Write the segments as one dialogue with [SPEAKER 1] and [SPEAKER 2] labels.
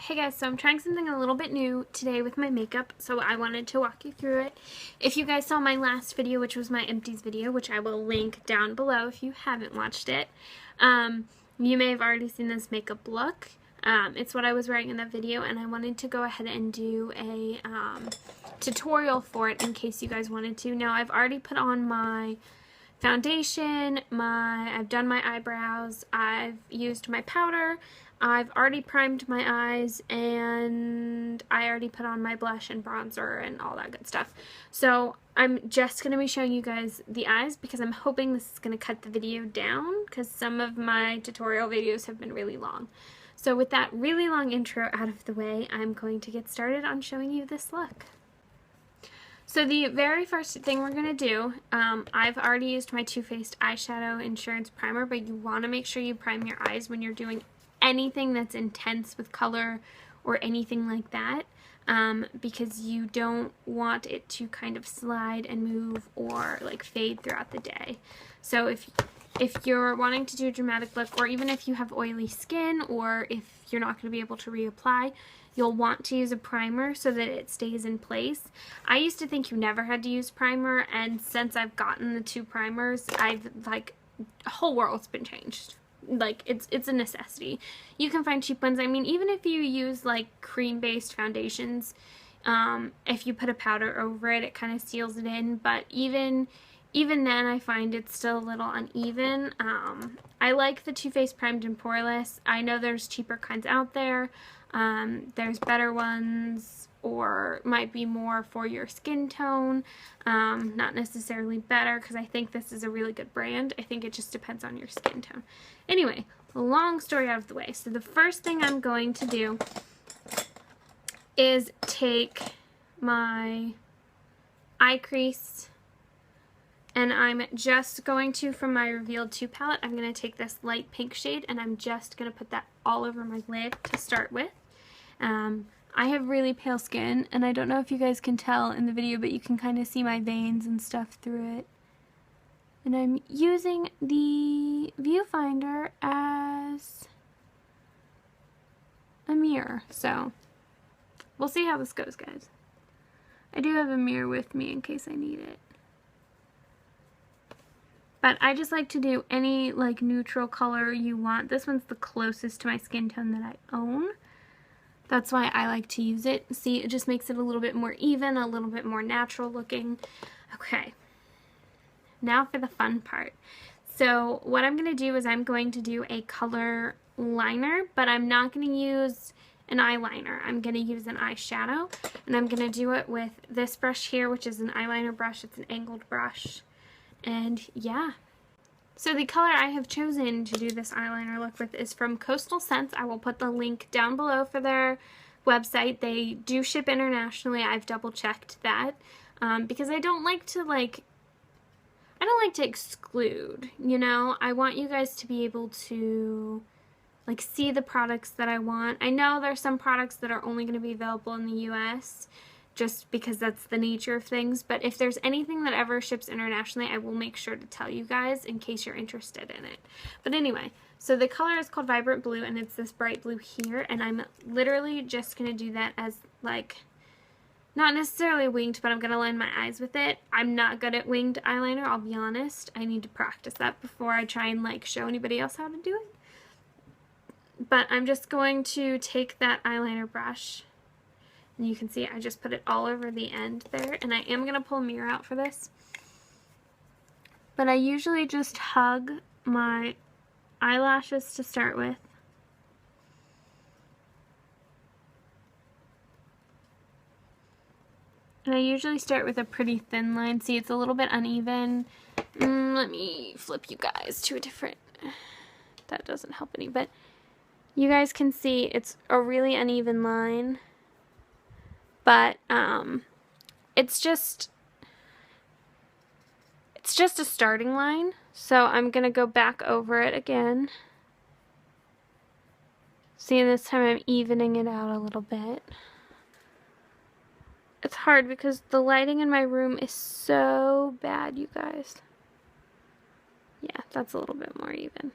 [SPEAKER 1] Hey guys, so I'm trying something a little bit new today with my makeup, so I wanted to walk you through it. If you guys saw my last video, which was my empties video, which I will link down below if you haven't watched it, you may have already seen this makeup look. It's what I was wearing in that video, and I wanted to go ahead and do a tutorial for it in case you guys wanted to. Now, I've already put on my foundation, I've done my eyebrows, I've used my powder, I've already primed my eyes, and I already put on my blush and bronzer and all that good stuff. So I'm just going to be showing you guys the eyes because I'm hoping this is going to cut the video down because some of my tutorial videos have been really long. So with that really long intro out of the way, I'm going to get started on showing you this look. So the very first thing we're going to do, I've already used my Too Faced eyeshadow insurance primer, but you want to make sure you prime your eyes when you're doing anything that's intense with color or anything like that, because you don't want it to kind of slide and move or like fade throughout the day. So if you're wanting to do a dramatic look, or even if you have oily skin, or if you're not going to be able to reapply, you'll want to use a primer so that it stays in place. I used to think you never had to use primer, and since I've gotten the two primers, the whole world's been changed. Like, it's a necessity. You can find cheap ones. I mean, even if you use like cream-based foundations, if you put a powder over it, it kind of seals it in, but even then I find it's still a little uneven. I like the Too Faced Primed and Poreless. I know there's cheaper kinds out there. There's better ones, or might be more for your skin tone. Not necessarily better, because I think this is a really good brand. I think it just depends on your skin tone. Anyway, long story out of the way. So the first thing I'm going to do is take my eye crease, and I'm just going to, from my Revealed 2 palette, I'm going to take this light pink shade, and I'm just going to put that all over my lid to start with. I have really pale skin, and I don't know if you guys can tell in the video, but you can kind of see my veins and stuff through it. And I'm using the viewfinder as a mirror, so we'll see how this goes, guys. I do have a mirror with me in case I need it. But I just like to do any like neutral color you want. This one's the closest to my skin tone that I own. That's why I like to use it. See, it just makes it a little bit more even, a little bit more natural looking. Okay, now for the fun part. So what I'm going to do is I'm going to do a color liner, but I'm not going to use an eyeliner. I'm going to use an eyeshadow, and I'm going to do it with this brush here, which is an eyeliner brush. It's an angled brush. And yeah. So the color I have chosen to do this eyeliner look with is from Coastal Scents. I will put the link down below for their website. They do ship internationally. I've double checked that because I don't like to exclude, you know. I want you guys to be able to like see the products that I want. I know there's some products that are only going to be available in the US, just because that's the nature of things, but if there's anything that ever ships internationally, I will make sure to tell you guys in case you're interested in it. But anyway, so the color is called Vibrant Blue, and it's this bright blue here, and I'm literally just going to do that as like, not necessarily winged, but I'm going to line my eyes with it. I'm not good at winged eyeliner, I'll be honest. I need to practice that before I try and like show anybody else how to do it. But I'm just going to take that eyeliner brush, and you can see I just put it all over the end there, and I am going to pull a mirror out for this. But I usually just hug my eyelashes to start with. And I usually start with a pretty thin line. See, it's a little bit uneven. Let me flip you guys to a different... That doesn't help any, but you guys can see it's a really uneven line. But it's just a starting line, so I'm gonna go back over it again. See, this time I'm evening it out a little bit. It's hard because the lighting in my room is so bad, you guys. Yeah, that's a little bit more even.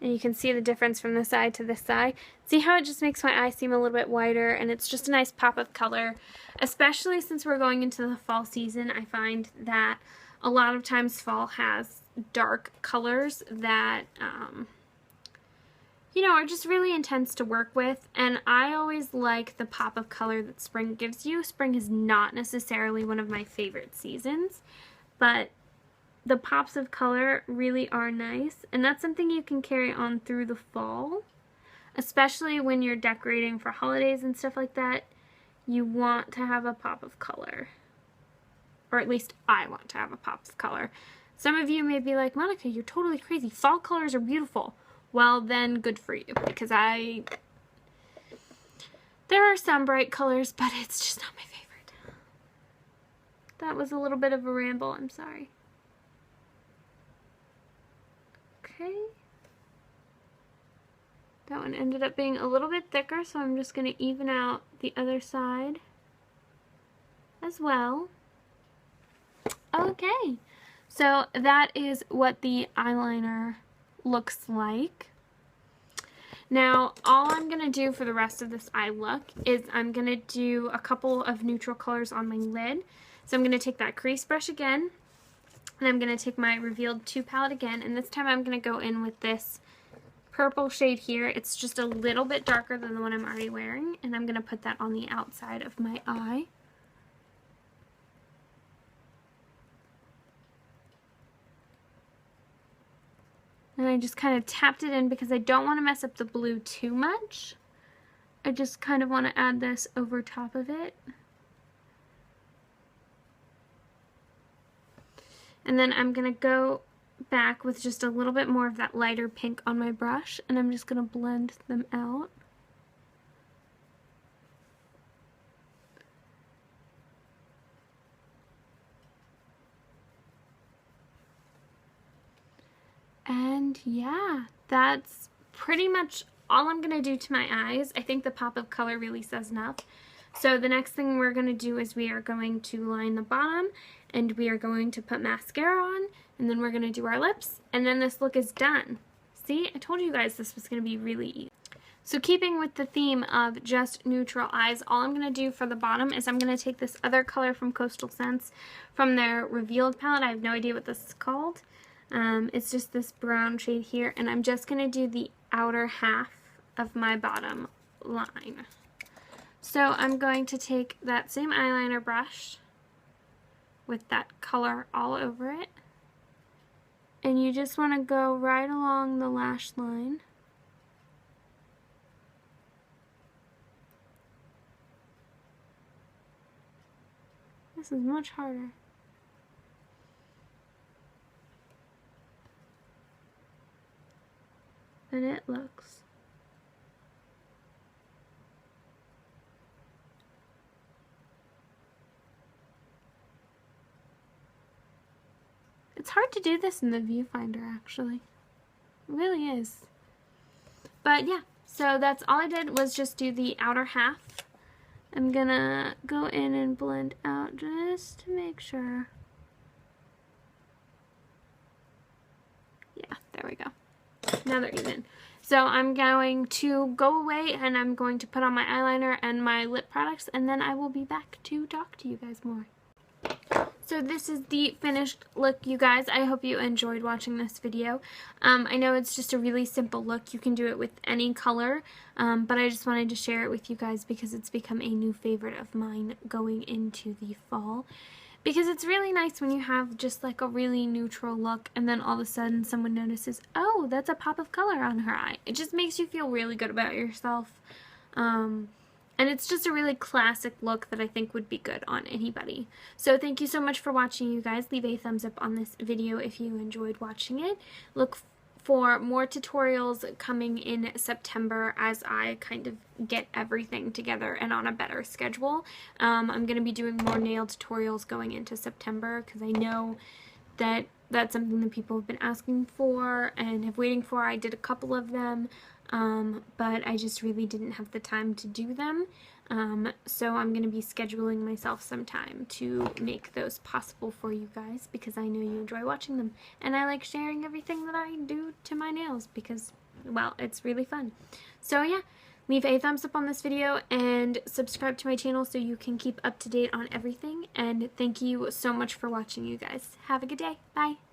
[SPEAKER 1] And you can see the difference from this side to this side. See how it just makes my eye seem a little bit whiter, and it's just a nice pop of color. Especially since we're going into the fall season, I find that a lot of times fall has dark colors that, you know, are just really intense to work with. And I always like the pop of color that spring gives you. Spring is not necessarily one of my favorite seasons, but the pops of color really are nice, and that's something you can carry on through the fall, especially when you're decorating for holidays and stuff like that. You want to have a pop of color, or at least I want to have a pop of color. Some of you may be like, Monica, you're totally crazy. Fall colors are beautiful. Well, then good for you, because there are some bright colors, but it's just not my favorite. That was a little bit of a ramble, I'm sorry. Okay, that one ended up being a little bit thicker, so I'm just going to even out the other side as well. Okay, so that is what the eyeliner looks like. Now, all I'm going to do for the rest of this eye look is I'm going to do a couple of neutral colors on my lid. So I'm going to take that crease brush again, and I'm going to take my Revealed 2 palette again, and this time I'm going to go in with this purple shade here. It's just a little bit darker than the one I'm already wearing, and I'm going to put that on the outside of my eye. And I just kind of tapped it in because I don't want to mess up the blue too much. I just kind of want to add this over top of it. And then I'm going to go back with just a little bit more of that lighter pink on my brush, and I'm just going to blend them out. And yeah, that's pretty much all I'm going to do to my eyes. I think the pop of color really says enough. So the next thing we're going to do is we are going to line the bottom, and we are going to put mascara on, and then we're going to do our lips, and then this look is done. See, I told you guys this was going to be really easy. So keeping with the theme of just neutral eyes, all I'm going to do for the bottom is I'm going to take this other color from Coastal Scents from their Revealed palette. I have no idea what this is called. It's just this brown shade here, and I'm just going to do the outer half of my bottom line. So I'm going to take that same eyeliner brush with that color all over it, and you just want to go right along the lash line. This is much harder. Than it looks. It's hard to do this in the viewfinder, actually. It really is. But yeah, so that's all I did was just do the outer half. I'm gonna go in and blend out just to make sure. Yeah, there we go. Now they're even. So I'm going to go away, and I'm going to put on my eyeliner and my lip products, and then I will be back to talk to you guys more. So this is the finished look, you guys. I hope you enjoyed watching this video. I know it's just a really simple look. You can do it with any color, but I just wanted to share it with you guys because it's become a new favorite of mine going into the fall. Because it's really nice when you have just like a really neutral look, and then all of a sudden someone notices, oh, that's a pop of color on her eye. It just makes you feel really good about yourself. And it's just a really classic look that I think would be good on anybody. So thank you so much for watching, you guys. Leave a thumbs up on this video if you enjoyed watching it. Look for more tutorials coming in September as I kind of get everything together and on a better schedule. I'm going to be doing more nail tutorials going into September because I know that that's something that people have been asking for and have waiting for. I did a couple of them, but I just really didn't have the time to do them. So I'm going to be scheduling myself some time to make those possible for you guys because I know you enjoy watching them. And I like sharing everything that I do to my nails because well, it's really fun. So yeah, leave a thumbs up on this video and subscribe to my channel so you can keep up to date on everything. And thank you so much for watching, you guys. Have a good day. Bye.